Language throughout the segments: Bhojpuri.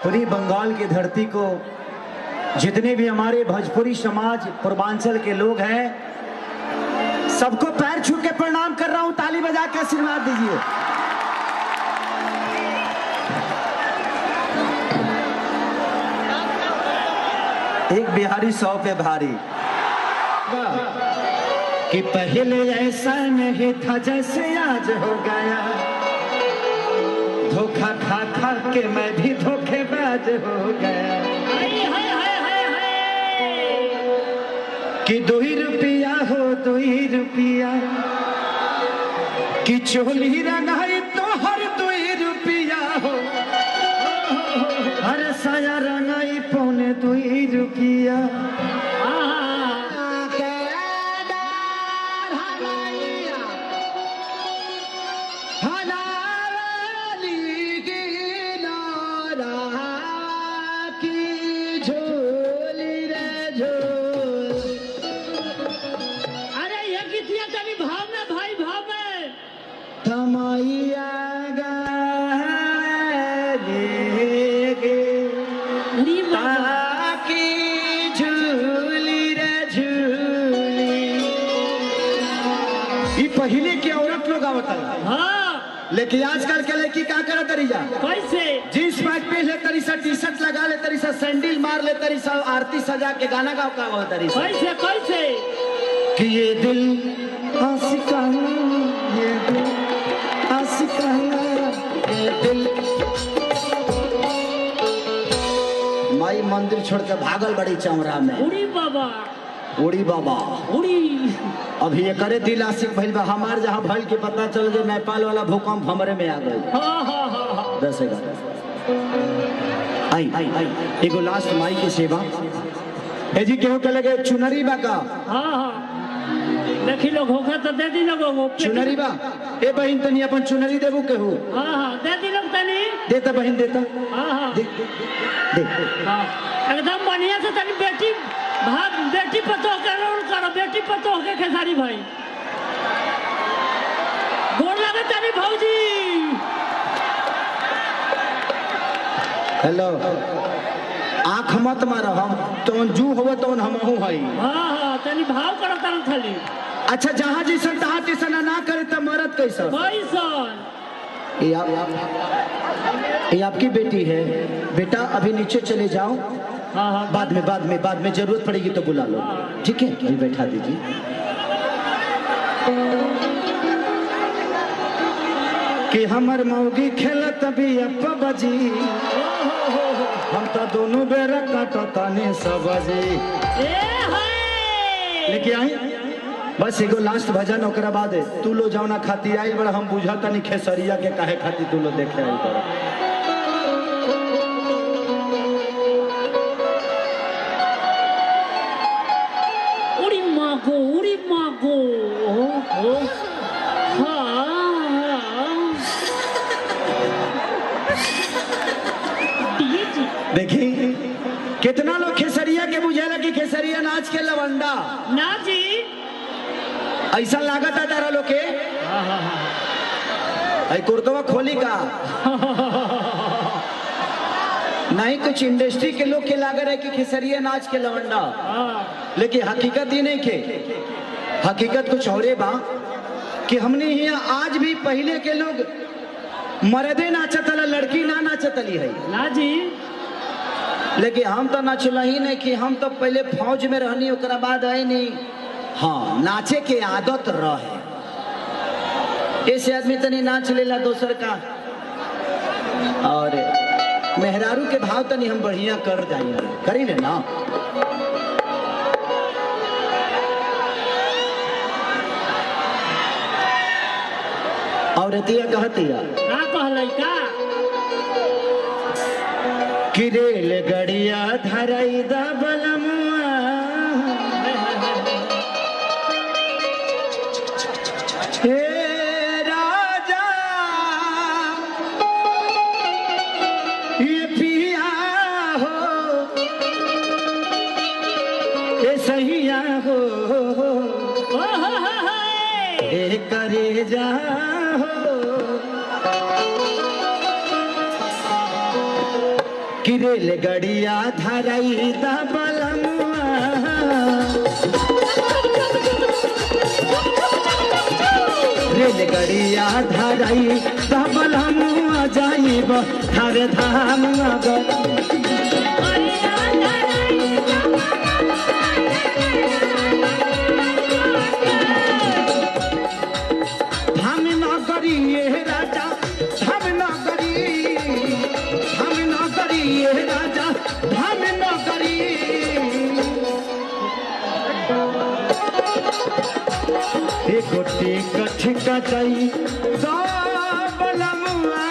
पूरी बंगाल की धरती को जितने भी हमारे भोजपुरी समाज पूर्वांचल के लोग हैं सबको पैर छू के प्रणाम कर रहा हूं। ताली बजा के आशीर्वाद दीजिए। एक बिहारी 100 पे भारी कि पहले ऐसा नहीं था जैसे आज हो गया, धोखा खा खा के मैं भी धोखेबाज हो गया। कि 2 रुपया हो 2 रुपया कि चोली रंगाई तो हर 2 रुपया हो, हर साया रंगाई 2.25 रुपया। पहले की औरत लोग आवत है, लेकिन आजकल के लड़की क्या करत तरी जा कैसे जींस पैंट पहन ले तरी सा, टी शर्ट लगा ले तरी सा, सैंडल मार ले तरी सा, आरती सजा के गाना गा का हो तरी सा। कैसे कैसे कि ये दिल आशिकाना, ये दिल आशिकाना, ये दिल। माई मंदिर छोड़ के भागल बड़ी चमरा में। उड़ी बाबा उड़ी बाबा उड़ी। अभी ये करे दिल आशिक भइल बा हमार, जहाँ भइल के पता चल गए नेपाल वाला भूकंप हमरे में आ गए। 10-11 आई आई आई एगो लास्ट माई की सेवा ए जी केहू के लगे चुनरी बा का। देखी लोग होगा तो दे दी लोगो चुनरी बा। ए बहन तनी अपन चुनरी देबू केहू। दे दी लोग तनी देता बहन देता। दे एकदम बढ़िया से तनी बेटी भाग बेटी पतो करो बेटी पतो के खेसारी भाई गोर लगे तनी भौजी। हेलो आँख मत मारो, हम तो जू हो तो हमहू हई। तनी भाव करो तन खाली। अच्छा जहाँ जैसन तहाँ जैसन ना करे तो मरद कैसा ये आपकी बेटी है बेटा, अभी नीचे चले जाओ। बाद में जरूरत पड़ेगी तो बुला लो, ठीक है? अभी बैठा दीजिए। कि हमर मौगी खेलत भी अब बजी, हम तो दोनों बेरा काटो ताने सबजी। लेके आई बस एगो लास्ट भजन, ओकरा बाद तू लो जाओ ना खाती आई बड़ा। हम बुझा तनी खेसरिया के काहे खाती तू लो देखे आई बड़ा। उड़ी मागो देखी कितना लोग खेसरिया के बुझेला कि खेसरिया नाच के लवंडा ना जी, ऐसा लागत है तारा लोग के। कुर्तवा खोली का नहीं, कुछ इंडस्ट्री के लोग के लागत है कि खेसरिया नाच के लवंडा, लेकिन हकीकत ये नहीं के। हकीकत कुछ और बा कि हमने यहाँ आज भी पहले के लोग मर्दे नाचतला, लड़की ना नाचतली है ना जी। लेकिन हम तो नाचल ही नहीं कि हम तो पहले फौज में रहनी, ओकरा बाद है नहीं। हाँ नाचे के आदत रहे, ऐसे आदमी तनी नाच लेला दोसर का, और मेहरारू के भाव तनी हम बढ़िया कर जाइए करी ले ना। और एतिया कहतिया कि रेल गड़िया धराई दा बलमुआ, हे राजा ये पिया हो, ये सहिया हो, ये करे जा हो। कि रेलगड़िया धराई दा बलमुआ रेलगड़िया धराई दा बलमुआ जाइब थारे धाम गोटी कठ कटाई बलमुआ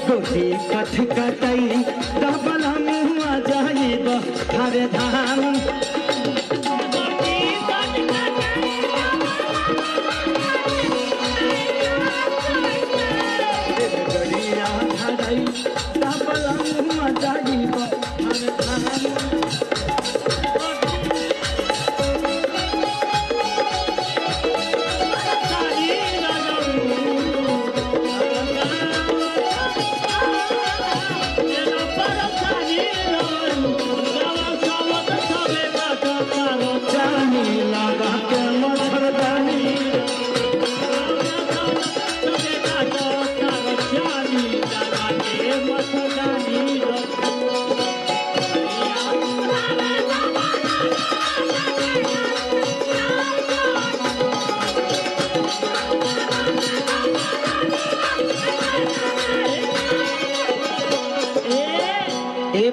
गोटी कठ कटाई बलमुआ जाइब थारे धाम गड़िया धराई बलमुआ जाइब थारे धाम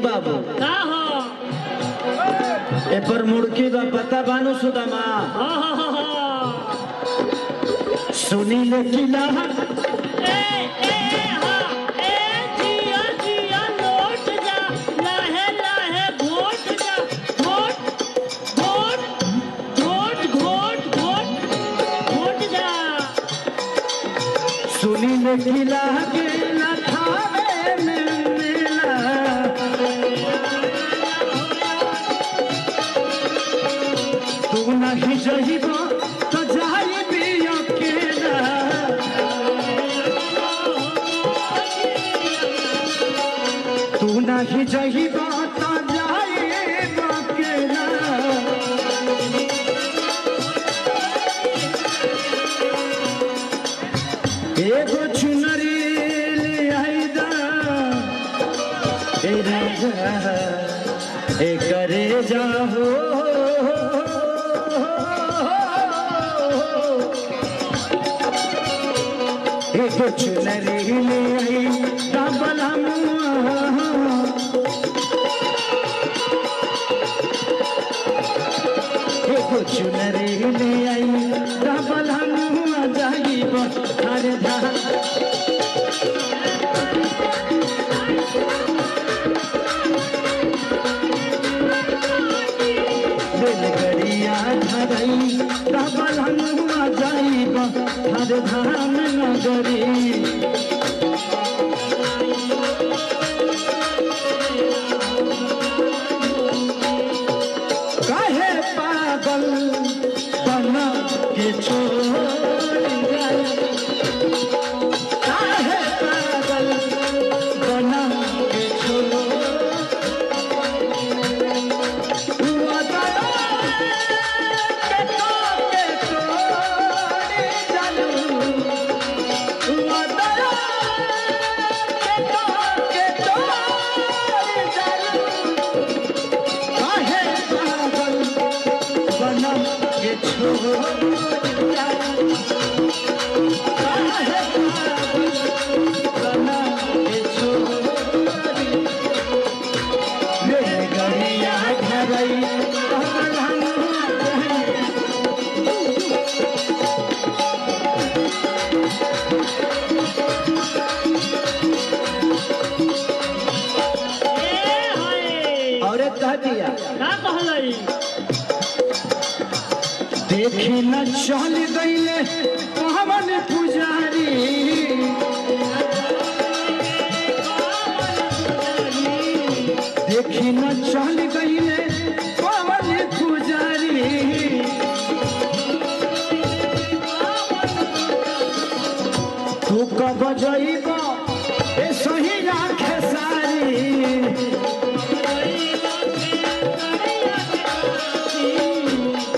बाबू का हो ए पर मुड़की बा पता बानू सुदामा सुनी ले किला ए हा ए जिया जिया लौट जा लाहे लाहे घोट जा घोट घोट घोट घोट घोट घोट जा सुनी ले किला के ना थावे में मेला तू नहीं जहिबा तो जाइबी अकेला तू नहीं जहिबा तो जाइब अकेला एगो चुनरी ले आइदा ए राजा ए करे जाहो एगो चुनरी ले आई दा बलमुआ एगो चुनरी ले आई दा बलमुआ जाइब थारे धाम रेलगड़िया धराई दा बलमुआ जाइब थारे धाम नगरी काहे पागल बना के छोड़ गए काहे पागल बना के छोड़ हुआ दया के तोड़े जालू हुआ दया के तोड़े जालू काहे पागल बना के छोड़ औरत कह दिया का कहलई देखी न चल गईले पवन पुजारी देखी न चल गईले पवन पुजारी तू बजइबो ए सही आँखें सारी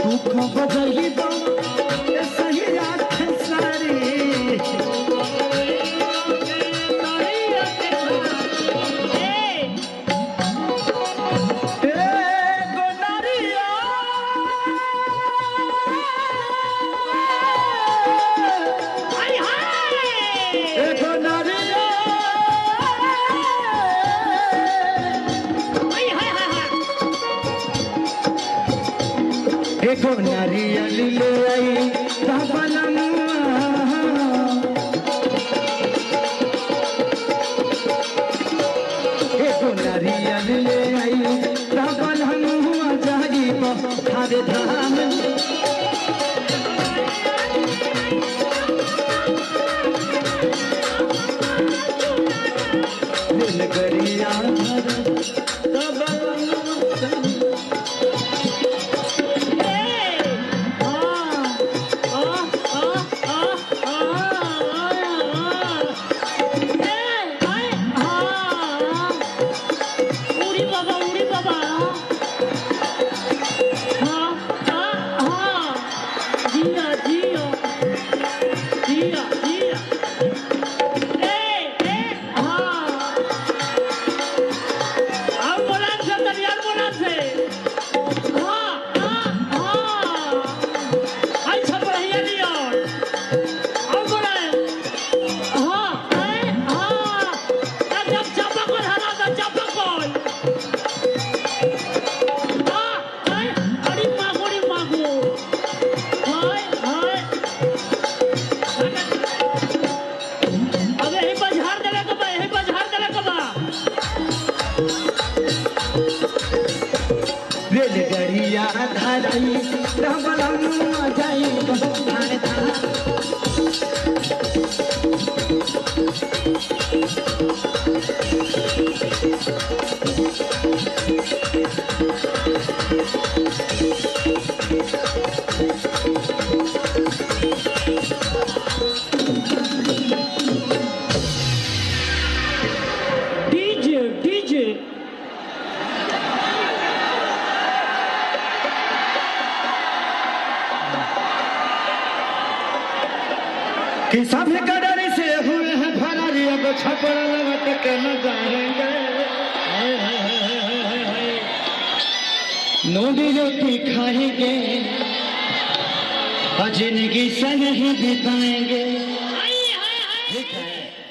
दुख बजइबो ए सही आँखें सारी एको नारियल ले आई एको नारियल ले आई जाइब हरे धाम दिलगरिया रेलगड़िया धरई रबलम जाइब हरे धाम डीजे कि सब कदर से हुए हैं फरारी अब छपड़ लौट के न जाएंगे नोडी रोटी खाएंगे और जिंदगी संग ही बिताएंगे। ठीक है।